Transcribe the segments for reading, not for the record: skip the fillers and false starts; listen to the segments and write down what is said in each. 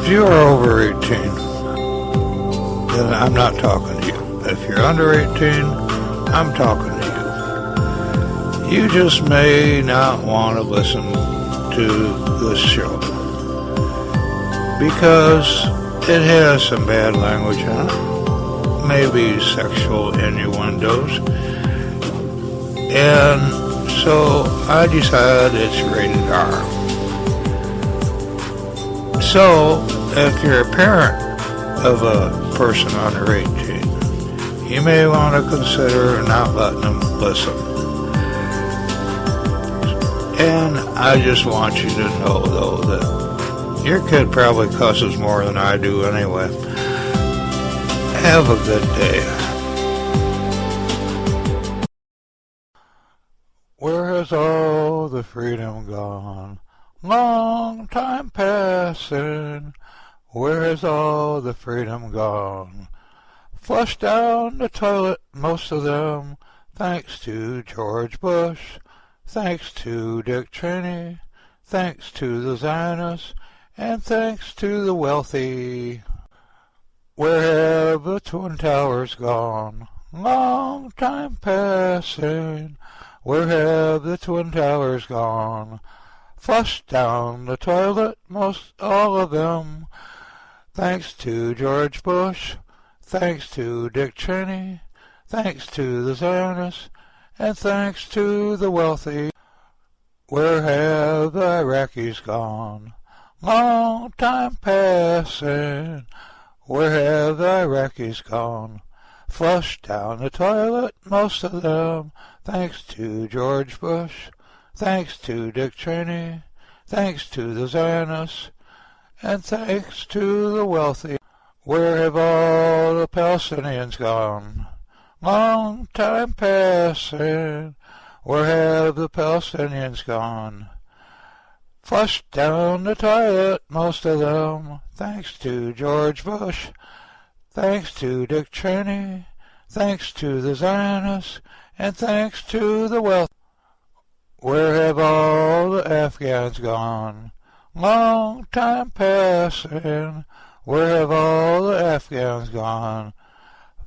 If you are over 18, then I'm not talking to you. If you're under 18, I'm talking to you. You just may not want to listen to this show because it has some bad language in it, maybe sexual innuendos, and so I decided it's rated R. So, if you're a parent of a person under 18, you may want to consider not letting them listen. And I just want you to know, though, that your kid probably cusses more than I do anyway. Have a good day. Where has all the freedom gone? Long time passing. Where has all the freedom gone? Flushed down the toilet, most of them, thanks to George Bush, thanks to Dick Cheney, thanks to the Zionists, and thanks to the wealthy. Where have the Twin Towers gone? Long time passing. Where have the Twin Towers gone? Flushed down the toilet, most all of them, thanks to George Bush, thanks to Dick Cheney, thanks to the Zionists, and thanks to the wealthy. Where have the Iraqis gone? Long time passing. Where have the Iraqis gone? Flushed down the toilet, most of them, thanks to George Bush, thanks to Dick Cheney, thanks to the Zionists, and thanks to the wealthy. Where have all the Palestinians gone? Long time passing. Where have the Palestinians gone? Flushed down the toilet, most of them, thanks to George Bush, thanks to Dick Cheney, thanks to the Zionists, and thanks to the wealthy. Where have all the Afghans gone? Long time passing. Where have all the Afghans gone?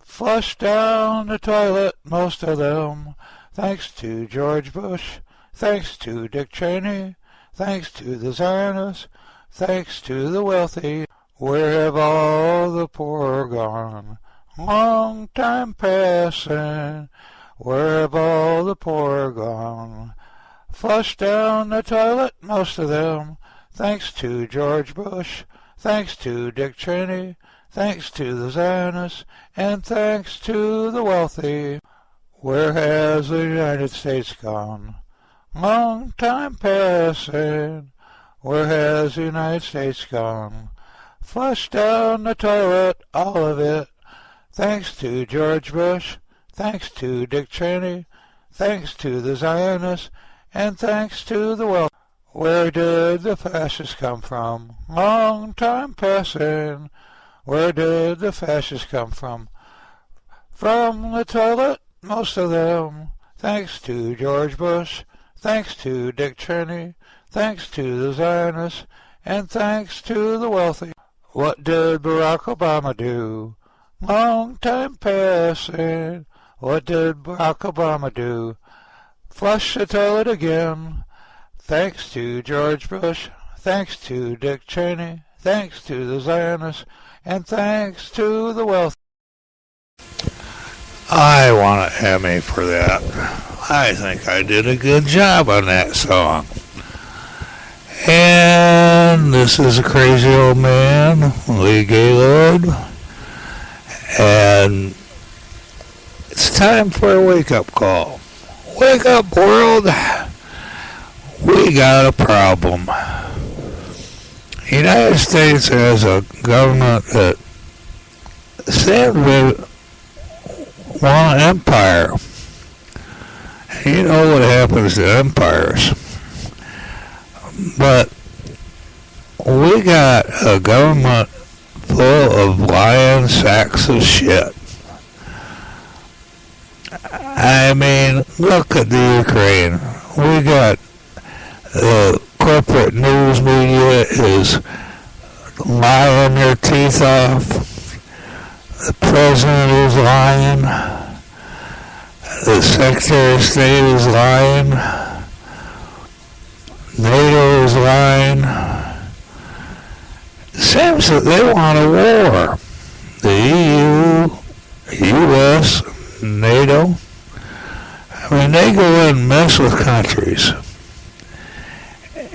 Flushed down the toilet, most of them, thanks to George Bush, thanks to Dick Cheney, thanks to the Zionists, thanks to the wealthy. Where have all the poor gone? Long time passing. Where have all the poor gone? Flushed down the toilet, most of them, thanks to George Bush, thanks to Dick Cheney, thanks to the Zionists, and thanks to the wealthy. Where has the United States gone? Long time passing. Where has the United States gone? Flushed down the toilet, all of it, thanks to George Bush, thanks to Dick Cheney, thanks to the Zionists, and thanks to the wealthy. Where did the fascists come from? Long time passing. Where did the fascists come from? From the toilet, most of them, thanks to George Bush, thanks to Dick Cheney, thanks to the Zionists, and thanks to the wealthy. What did Barack Obama do? Long time passing. What did Barack Obama do? Flush the toilet again. Thanks to George Bush, thanks to Dick Cheney, thanks to the Zionists, and thanks to the wealthy. I want an Emmy for that. I think I did a good job on that song. And this is a crazy old man, Lee Gaylord. And it's time for a wake-up call. Wake up, world. We got a problem. The United States has a government that said we want an empire. And you know what happens to empires. But we got a government full of lying sacks of shit. I mean, look at the Ukraine. We got the corporate news media is lying their teeth off. The president is lying. The Secretary of State is lying. NATO is lying. It seems that they want a war. The EU, US, NATO, I mean, they go in and mess with countries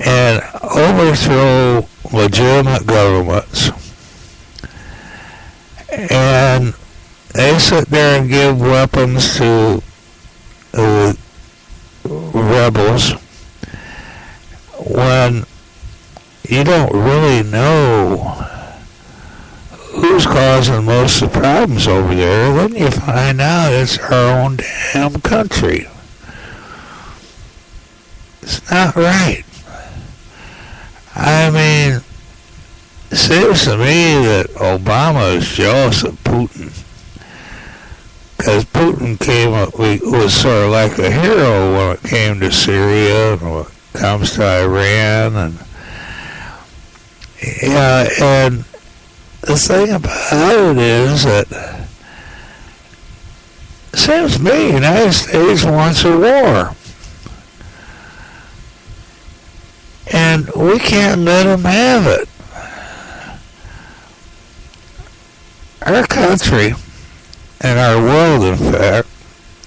and overthrow legitimate governments. And they sit there and give weapons to rebels when you don't really know who's causing most of the problems over there. Then you find out it's our own damn country. It's not right. I mean, it seems to me that Obama is jealous of Putin, because Putin was sort of like a hero when it came to Syria and when it comes to Iran, and the thing about it is that it seems to me the United States wants a war. And we can't let them have it. Our country, and our world in fact,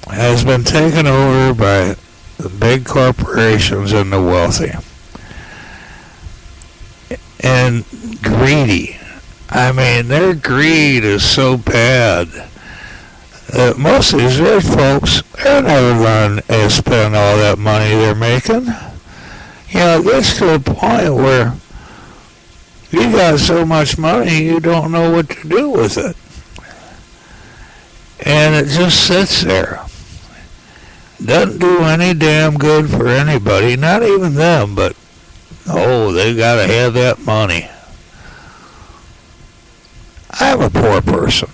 has been taken over by the big corporations and the wealthy. And greedy. I mean, their greed is so bad that most of these rich folks, they're never going to spend all that money they're making. You know, it gets to a point where you got so much money you don't know what to do with it. And it just sits there. Doesn't do any damn good for anybody, not even them, but, oh, they got to have that money. I'm a poor person.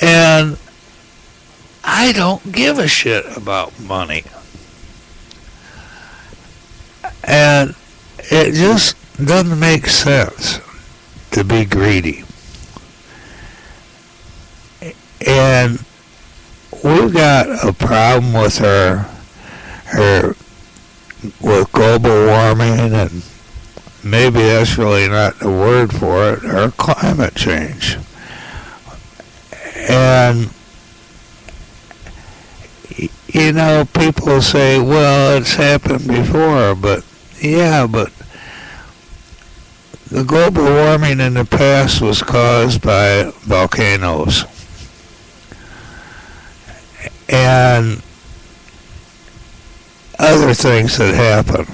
And I don't give a shit about money. And it just doesn't make sense to be greedy. And we've got a problem with with global warming, and maybe that's really not the word for it, or climate change. And, you know, people say, well, it's happened before, but yeah, but the global warming in the past was caused by volcanoes. And other things that happen.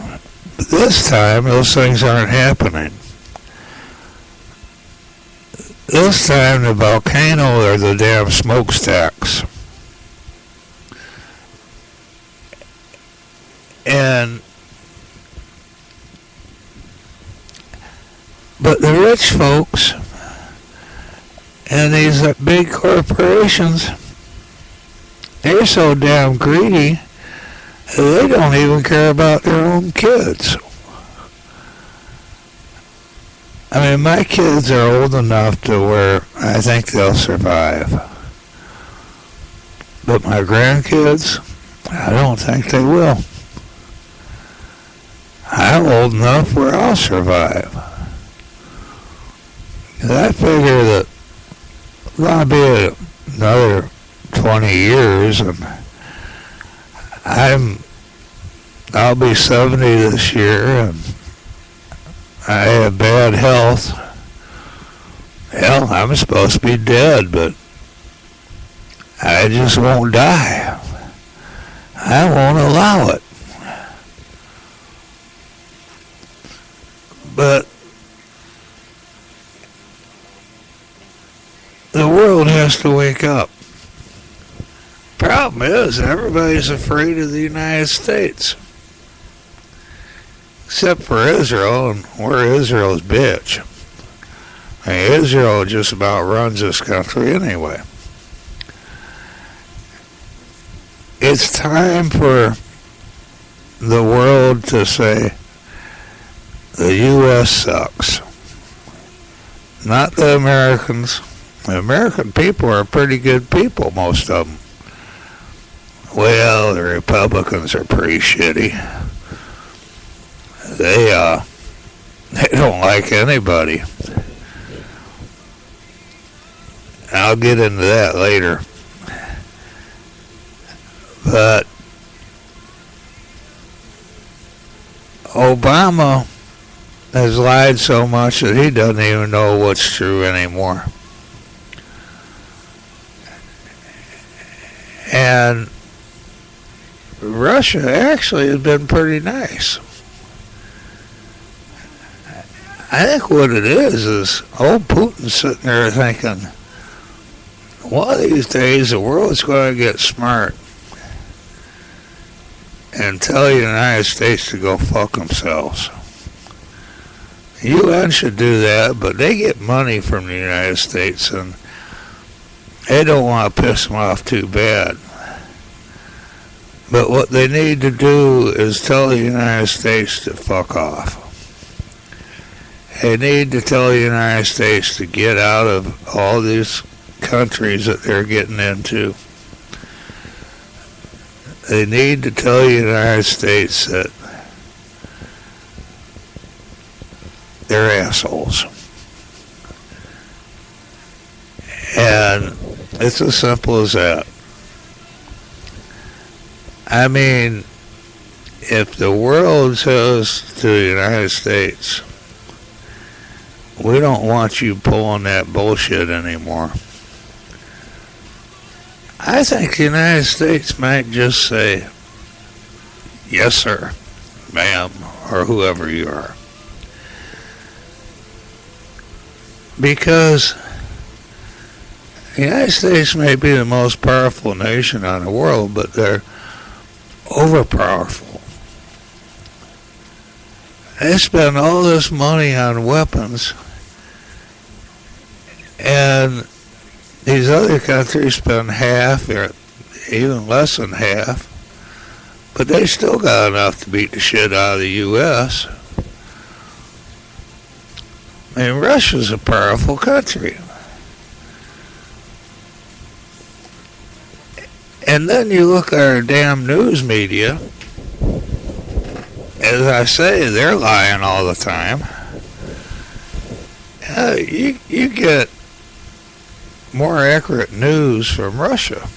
But this time, those things aren't happening. This time, the volcano are the damn smokestacks. But the rich folks and these big corporations, they're so damn greedy, they don't even care about their own kids. I mean, my kids are old enough to where I think they'll survive. But my grandkids, I don't think they will. I'm old enough where I'll survive. I figure that I'll be another 20 years, and I'll be 70 this year, and I have bad health. Hell, I'm supposed to be dead, but I just won't die. I won't allow it. But the world has to wake up. Problem is, everybody's afraid of the United States. Except for Israel, and we're Israel's bitch. I mean, Israel just about runs this country anyway. It's time for the world to say, the U.S. sucks. not the Americans. The American people are pretty good people, most of them. Well, the Republicans are pretty shitty. They don't like anybody. I'll get into that later. But Obama has lied so much that he doesn't even know what's true anymore. And Russia actually has been pretty nice. I think what it is old Putin's sitting there thinking, one of these days the world's going to get smart and tell the United States to go fuck themselves. The UN should do that, but they get money from the United States and they don't want to piss them off too bad. But what they need to do is tell the United States to fuck off. They need to tell the United States to get out of all these countries that they're getting into. They need to tell the United States that they're assholes. And it's as simple as that. I mean, if the world says to the United States, we don't want you pulling that bullshit anymore, I think the United States might just say, yes, sir, ma'am, or whoever you are. Because the United States may be the most powerful nation on the world, but they're overpowerful. They spend all this money on weapons, and these other countries spend half or even less than half, but they still got enough to beat the shit out of the U.S. I mean, Russia's a powerful country. And then you look at our damn news media. As I say, they're lying all the time. You get more accurate news from Russia,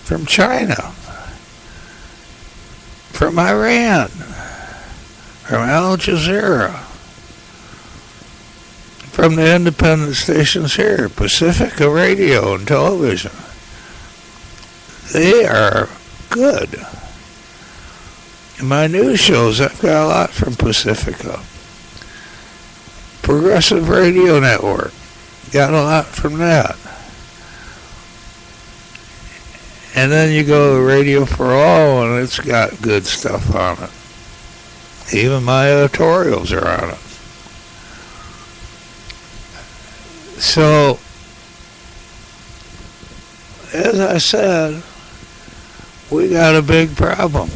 from China, from Iran, from Al Jazeera, from the independent stations here, Pacifica Radio and Television. They are good. In my news shows, I've got a lot from Pacifica. Progressive Radio Network, got a lot from that. And then you go to Radio for All, and it's got good stuff on it. Even my editorials are on it. So, as I said, we got a big problem.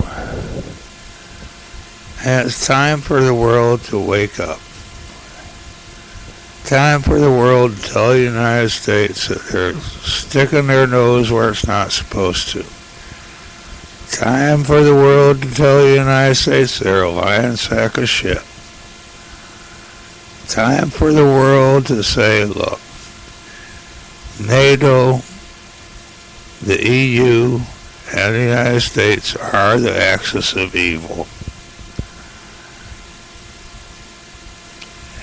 And it's time for the world to wake up. Time for the world to tell the United States that they're sticking their nose where it's not supposed to. Time for the world to tell the United States they're a lying sack of shit. Time for the world to say, look, NATO, the EU, and the United States are the axis of evil.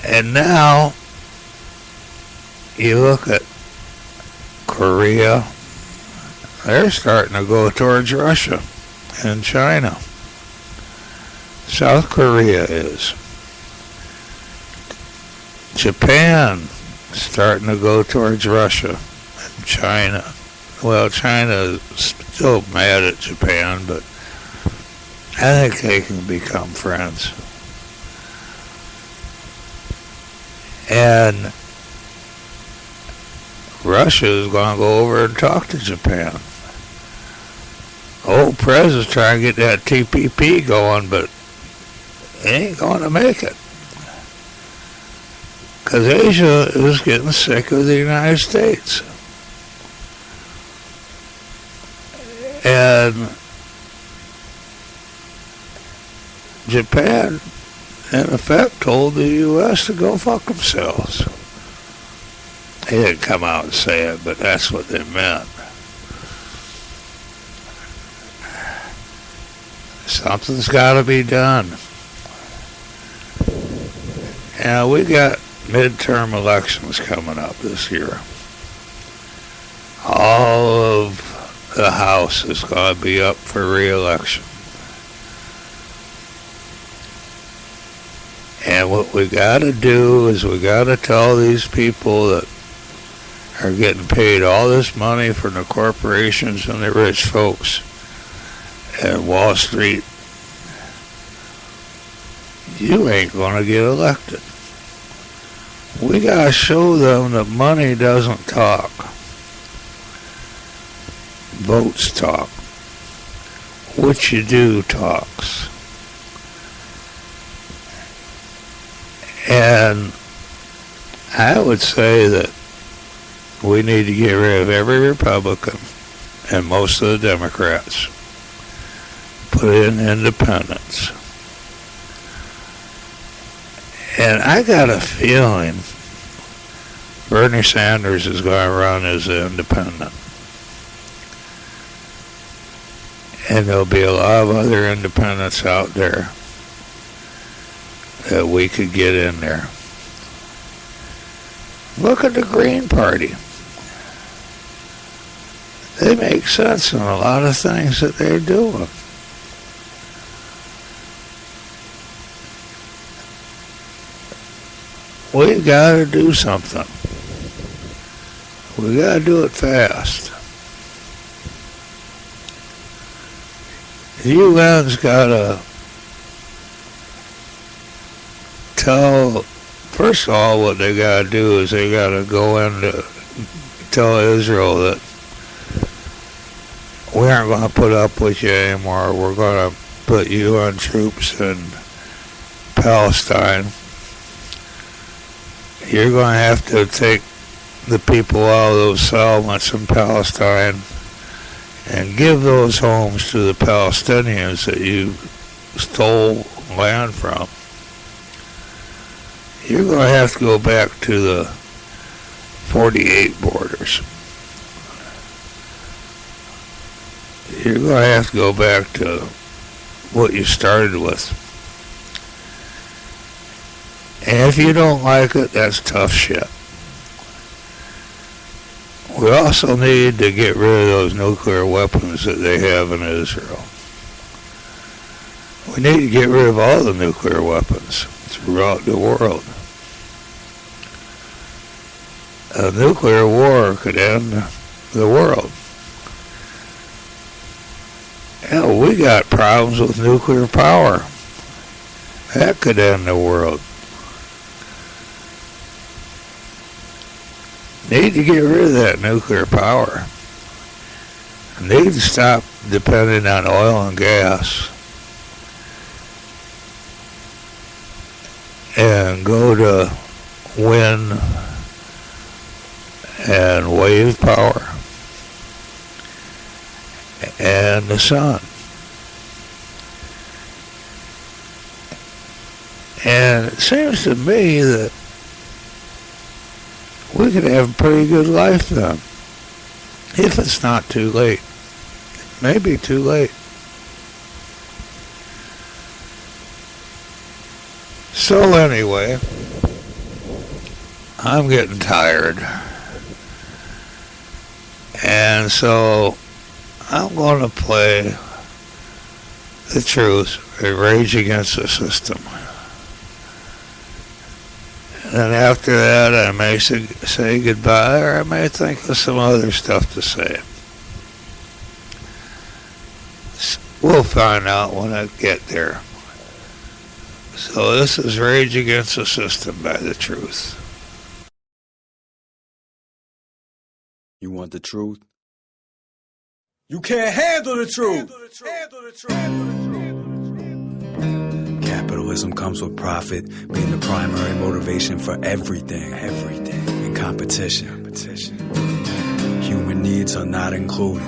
And now, you look at Korea, they're starting to go towards Russia and China. South Korea is. Japan starting to go towards Russia and China. Well, China is still mad at Japan, but I think they can become friends. And Russia is going to go over and talk to Japan. Old Prez is trying to get that TPP going, but he ain't going to make it. Because Asia is getting sick of the United States. And Japan, in effect, told the U.S. to go fuck themselves. They didn't come out and say it, but that's what they meant. Something's got to be done. And we got midterm elections coming up this year. All of the House is going to be up for re-election. And what we got to do is we got to tell these people that are getting paid all this money from the corporations and the rich folks at Wall Street, you ain't going to get elected. We got to show them that money doesn't talk. Votes talk. What you do talks. And I would say that we need to get rid of every Republican and most of the Democrats. Put in independents. And I got a feeling Bernie Sanders is going to run as an independent. And there'll be a lot of other independents out there that we could get in there. Look at the Green Party. They make sense in a lot of things that they're doing. We got to do something. We got to do it fast. The UN's got to tell, first of all, what they got to do is they got to go in to tell Israel that we aren't going to put up with you anymore. We're going to put UN troops in Palestine. You're going to have to take the people out of those settlements in Palestine and give those homes to the Palestinians that you stole land from. You're going to have to go back to the 48 borders. You're going to have to go back to what you started with. And if you don't like it, that's tough shit. We also need to get rid of those nuclear weapons that they have in Israel. We need to get rid of all the nuclear weapons throughout the world. A nuclear war could end the world. Hell, we got problems with nuclear power. That could end the world. Need to get rid of that nuclear power. Need to stop depending on oil and gas and go to wind and wave power and the sun. And it seems to me that we could have a pretty good life then, if it's not too late. It may be too late. So anyway, I'm getting tired. And so I'm going to play The Truth and Rage Against the System. And after that, I may say goodbye, or I may think of some other stuff to say. We'll find out when I get there. So this is Rage Against the System by The Truth. You want the truth? You can't handle the truth. Capitalism comes with profit being the primary motivation for everything, and competition. Human needs are not included.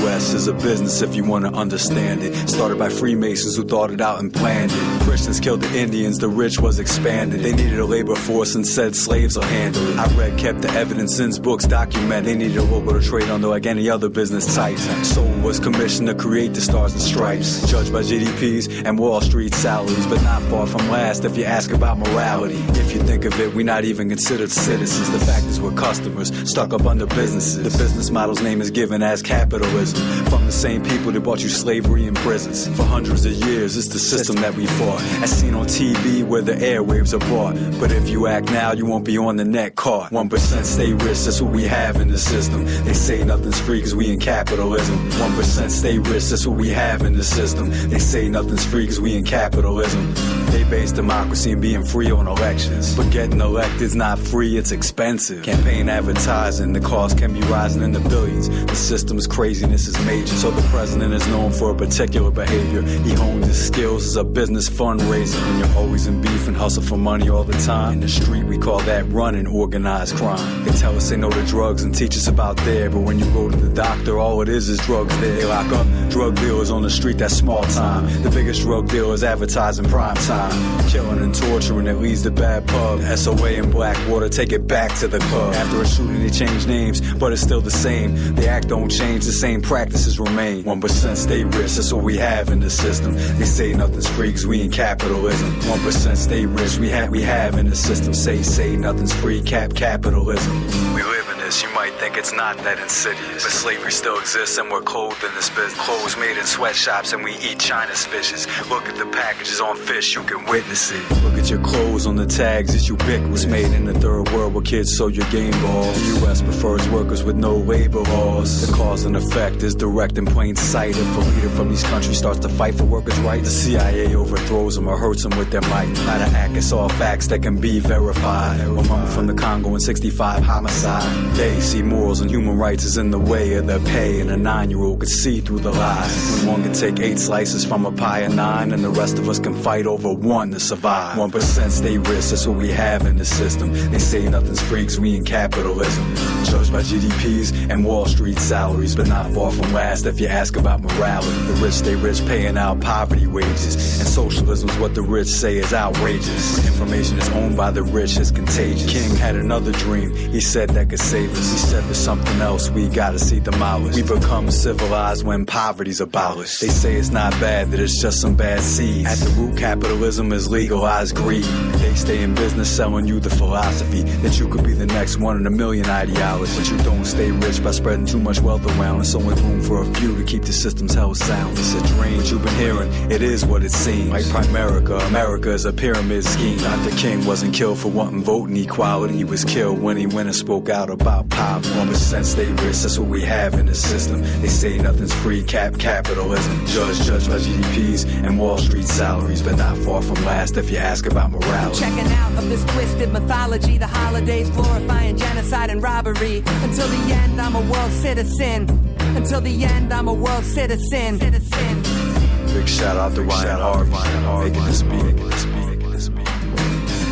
U.S. is a business if you want to understand it. Started by Freemasons who thought it out and planned it. Christians killed the Indians, the rich was expanded. They needed a labor force and said slaves will handle it. I read, kept the evidence in books document. They needed a logo to trade under like any other business type. So was commissioned to create the stars and stripes. Judged by GDPs and Wall Street salaries, but not far from last if you ask about morality. If you think of it, we're not even considered citizens. The fact is we're customers, stuck up under businesses. The business model's name is given as capitalism. From the same people that bought you slavery and prisons. For hundreds of years, it's the system that we fought. As seen on TV where the airwaves are bought. But if you act now, you won't be on the net caught. 1% stay rich, that's what we have in the system. They say nothing's free cause we in capitalism. 1% stay rich, that's what we have in the system. They say nothing's free cause we in capitalism. They base democracy in being free on elections. But getting elected's not free, it's expensive. Campaign advertising, the cost can be rising in the billions. The system's craziness is major. So the president is known for a particular behavior. He honed his skills as a business fundraiser. When you're always in beef and hustle for money all the time. In the street we call that running organized crime. They tell us they know the drugs and teach us about there. But when you go to the doctor, all it is drugs there. They lock up drug dealers on the street, that's small time. The biggest drug dealers advertising prime time. Killing and torturing, it leads to bad pub. SOA and Blackwater, take it back to the club. After a shooting they change names, but it's still the same. The act don't change, the same practices remain. 1% stay rich, that's what we have in the system. They say nothing's free cause we in capitalism. 1% stay rich, we have in the system. Say nothing's free, capitalism. We live in this, you might think it's not that insidious. But slavery still exists and we're clothed in this business. Clothes made in sweatshops and we eat China's fishes. Look at the packages on fish, you can witness it. Look at your clothes on the tags, it's ubiquitous. Made in the third world where kids sew your game balls. The U.S. prefers workers with no labor laws. The cause and effect is direct in plain sight. If a leader from these countries starts to fight for workers' rights, the CIA overthrows them or hurts them with their might. Not an act, it's all facts that can be verified. A mama from the Congo in 65 homicide. They see morals and human rights is in the way of their pay, and a 9-year-old could see through the lies. When one can take 8 slices from a pie of 9, and the rest of us can fight over one to survive. 1% stay rich, that's what we have in the system. They say nothing's free cause we in capitalism. Judged by GDPs and Wall Street salaries, but not far from last if you ask about morality. The rich stay rich, paying out poverty wages. And socialism's what the rich say is outrageous. When information is owned by the rich, it's contagious. King had another dream, he said that could save us. He said there's something else we gotta see demolished. We become civilized when poverty's abolished. They say it's not bad, that it's just some bad seeds. At the root, capitalism is legalized greed. They stay in business selling you the philosophy that you could be the next one in a million ideologies. But you don't stay rich by spreading too much wealth around. There's only room for a few to keep the system's held sound. It's a dream, what you've been hearing, it is what it seems. Like Primerica, America is a pyramid scheme. Dr. King wasn't killed for wanting voting equality. He was killed when he went and spoke out about poverty. 1% stay rich, that's what we have in the system. They say nothing's free, capitalism. Judged by GDPs and Wall Street salaries, but not far from last if you ask about morality. Checking out of this twisted mythology, the holidays glorifying genocide and robbery. Until the end, I'm a world citizen. Until the end, I'm a world citizen. Big shout out to Ryan Harvey, making this beat.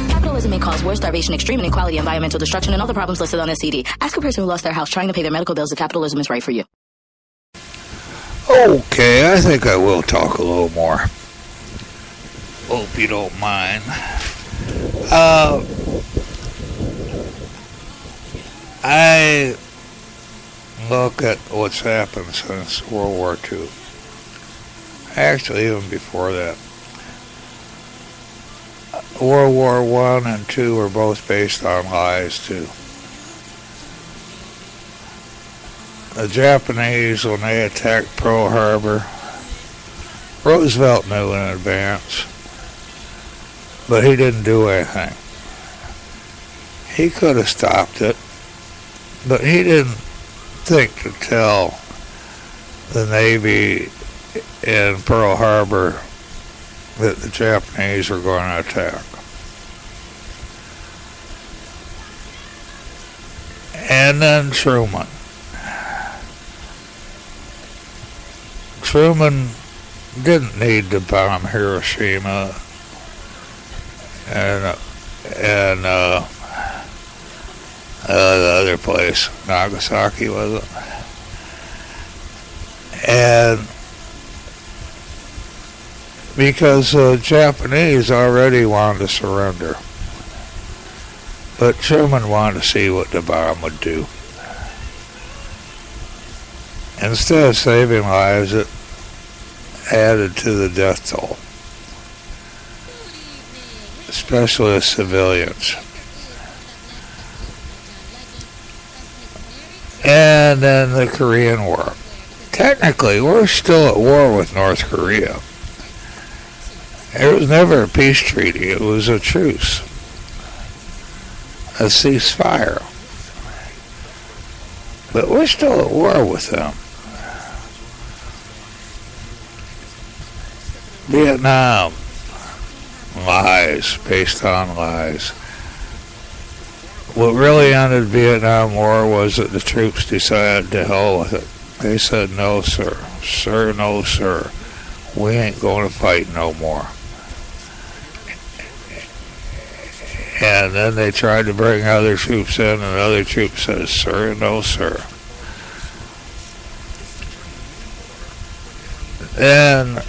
Capitalism may cause war, starvation, extreme inequality, environmental destruction, and all the problems listed on this CD. Ask a person who lost their house trying to pay their medical bills if capitalism is right for you. Okay, I think I will talk a little more. Hope you don't mind. I look at what's happened since World War II. Actually, even before that. World War I and II were both based on lies, too. The Japanese, when they attacked Pearl Harbor, Roosevelt knew in advance, but he didn't do anything. He could have stopped it, but he didn't think to tell the Navy in Pearl Harbor that the Japanese were going to attack. And then Truman didn't need to bomb Hiroshima and the other place, Nagasaki, was it? And because the Japanese already wanted to surrender, but Truman wanted to see what the bomb would do. Instead of saving lives, it added to the death toll, especially the civilians. And then the Korean War. Technically, we're still at war with North Korea. It was never a peace treaty. It was a truce, a ceasefire. But we're still at war with them. Vietnam, lies, based on lies. What really ended Vietnam War was that the troops decided to hell with it. They said, no, sir. Sir, no, sir. We ain't going to fight no more. And then they tried to bring other troops in, and other troops said, sir, no, sir. Then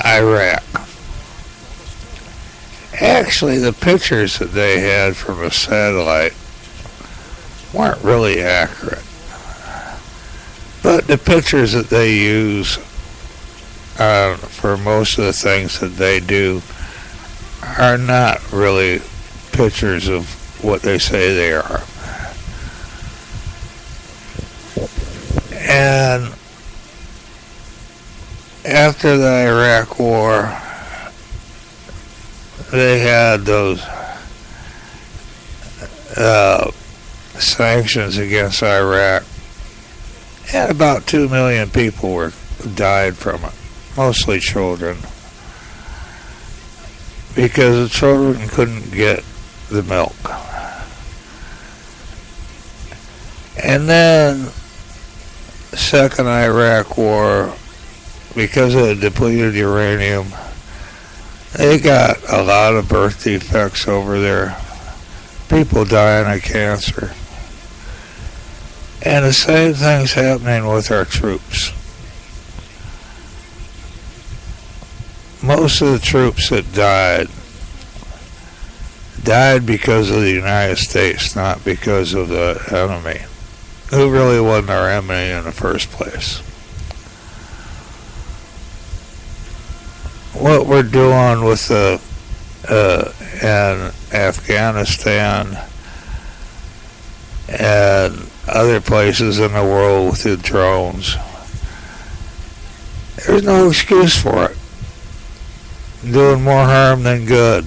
Iraq. Actually, the pictures that they had from a satellite weren't really accurate. But the pictures that they use for most of the things that they do are not really pictures of what they say they are. And after the Iraq War, they had those sanctions against Iraq, and about 2 million people died from it, mostly children, because the children couldn't get the milk. And then the second Iraq War, because of the depleted uranium, they got a lot of birth defects over there. People dying of cancer. And the same thing's happening with our troops. Most of the troops that died because of the United States, not because of the enemy, who really wasn't our enemy in the first place. What we're doing with in Afghanistan and other places in the world with the drones, there's no excuse for it. Doing more harm than good.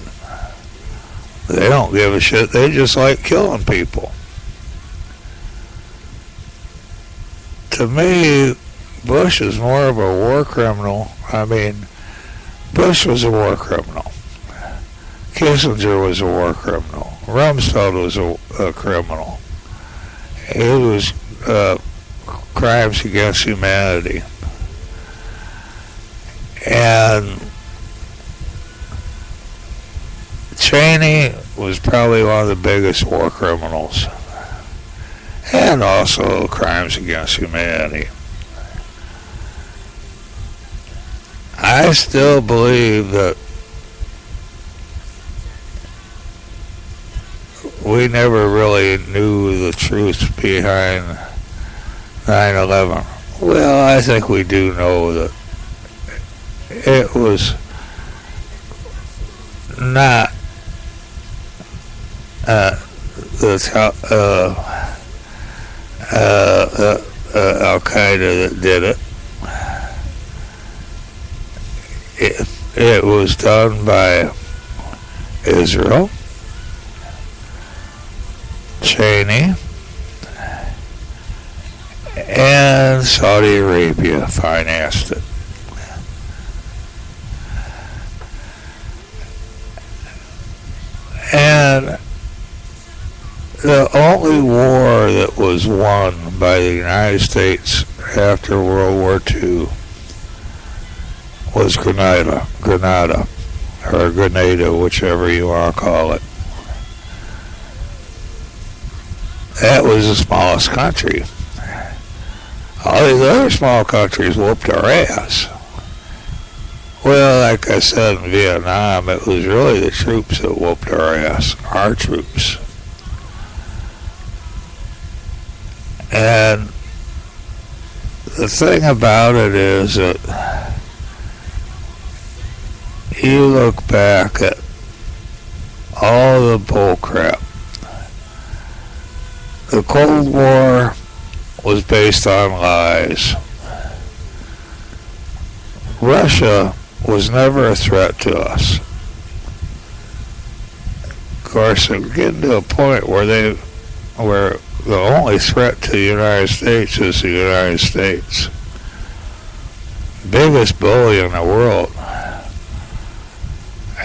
They don't give a shit. They just like killing people. To me, Bush is more of a war criminal. I mean, Bush was a war criminal. Kissinger was a war criminal. Rumsfeld was a criminal. It was crimes against humanity. And Cheney was probably one of the biggest war criminals. And also crimes against humanity. I still believe that we never really knew the truth behind 9/11. Well, I think we do know that it was not Al-Qaeda that did it. It was done by Israel, Cheney, and Saudi Arabia financed it. And the only war that was won by the United States after World War II was Grenada, or Grenada, whichever you want to call it. That was the smallest country. All these other small countries whooped our ass. Well, like I said in Vietnam, it was really the troops that whooped our ass, our troops. And the thing about it is that you look back at all the bullcrap. The Cold War was based on lies. Russia was never a threat to us. Of course, it was getting to a point where the only threat to the United States is the United States. Biggest bully in the world.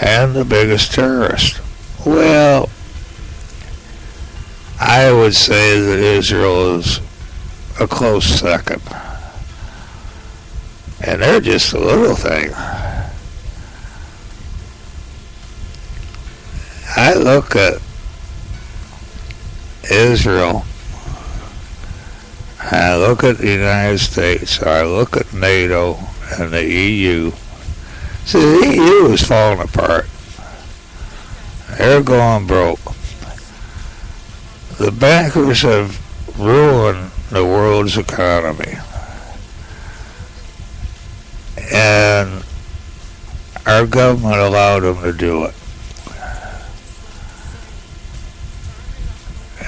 And the biggest terrorist. Well, I would say that Israel is a close second. And they're just a little thing. I look at Israel, I look at the United States, I look at NATO and the EU. See, the EU is falling apart. They're going broke. The bankers have ruined the world's economy. And our government allowed them to do it.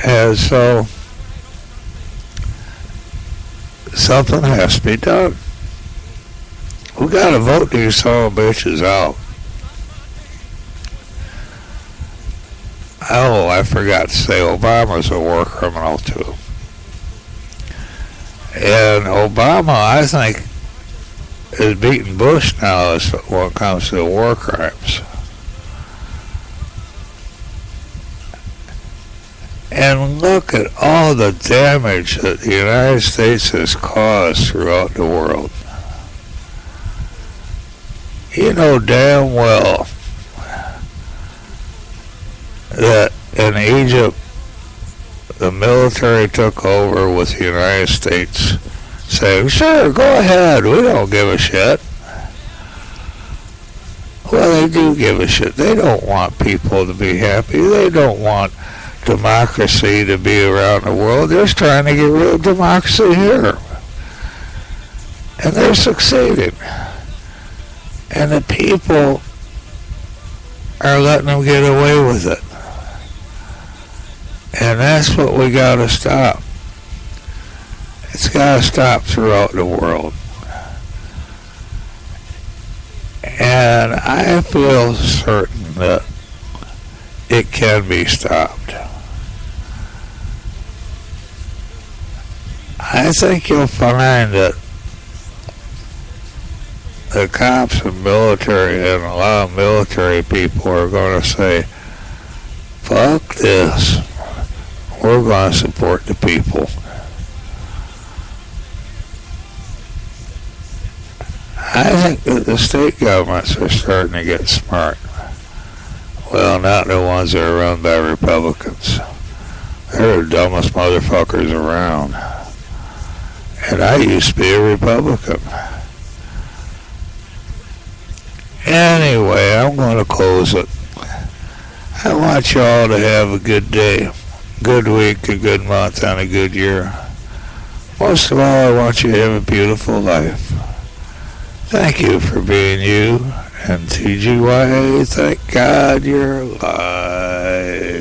And so, something has to be done. We got to vote these son of bitches out. Oh, I forgot to say, Obama's a war criminal too. And Obama, I think, is beating Bush now when it comes to war crimes. And look at all the damage that the United States has caused throughout the world. You know damn well that in Egypt, the military took over with the United States, saying, sure, go ahead, we don't give a shit. Well, they do give a shit. They don't want people to be happy. They don't want democracy to be around the world. They're just trying to get rid of democracy here. And they're succeeding. And the people are letting them get away with it. And that's what we got to stop. It's got to stop throughout the world. And I feel certain that it can be stopped. I think you'll find that the cops and military and a lot of military people are going to say, fuck this. We're going to support the people. I think that the state governments are starting to get smart. Well, not the ones that are run by Republicans. They're the dumbest motherfuckers around. And I used to be a Republican. Anyway, I'm going to close it. I want you all to have a good day, good week, a good month, and a good year. Most of all, I want you to have a beautiful life. Thank you for being you, and TGYA, thank God you're alive.